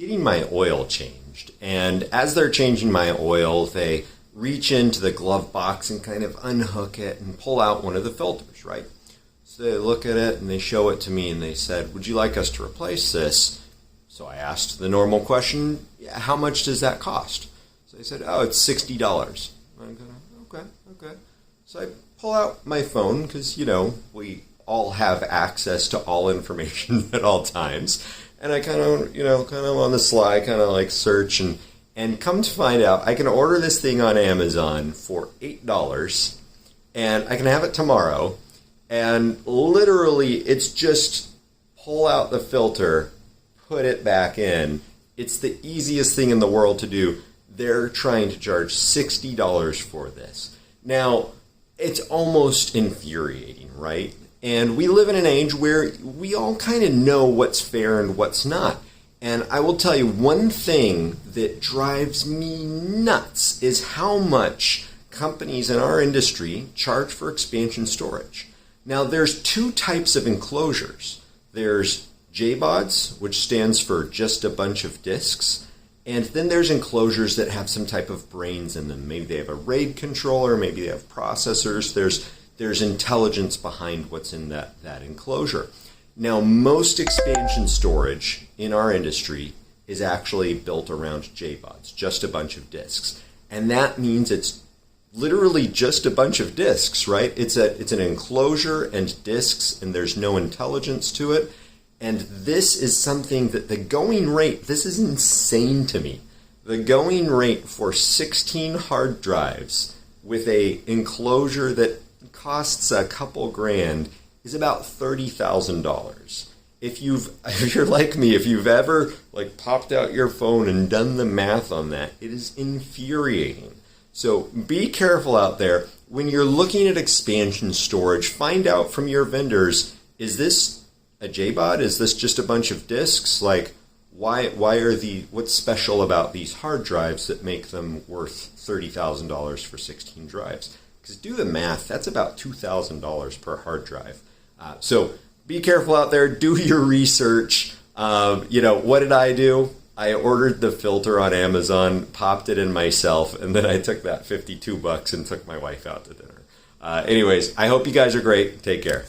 getting my oil changed. And as they're changing my oil, they reach into the glove box and kind of unhook it and pull out one of the filters, right? So they look at it and they show it to me and they said, would you like us to replace this? So I asked the normal question, yeah, how much does that cost? So they said, oh, it's $60. I'm going, okay. So I pull out my phone because, you know, we all have access to all information at all times. And I kind of on the sly, kind of like search and come to find out I can order this thing on Amazon for $8 and I can have it tomorrow. And literally it's just pull out the filter, put it back in. It's the easiest thing in the world to do. They're trying to charge $60 for this. Now, it's almost infuriating, right? And we live in an age where we all kind of know what's fair and what's not. And I will tell you, one thing that drives me nuts is how much companies in our industry charge for expansion storage. Now, there's two types of enclosures. There's JBODs, which stands for just a bunch of disks. And then there's enclosures that have some type of brains in them. Maybe they have a RAID controller, maybe they have processors. There's intelligence behind what's in that enclosure. Now, most expansion storage in our industry is actually built around JBODs, just a bunch of disks. And that means it's literally just a bunch of disks, right? It's an enclosure and disks, and there's no intelligence to it. And this is something that the going rate, this is insane to me. The going rate for 16 hard drives with a enclosure that costs a couple grand is about $30,000. If you're like me, if you've ever like popped out your phone and done the math on that, it is infuriating. So be careful out there. When you're looking at expansion storage, find out from your vendors, is this a JBOD? Is this just a bunch of disks? Like, what's special about these hard drives that make them worth $30,000 for 16 drives? Because do the math, that's about $2,000 per hard drive. So be careful out there, do your research. What did I do? I ordered the filter on Amazon, popped it in myself, and then I took that $52 and took my wife out to dinner. Anyways, I hope you guys are great. Take care.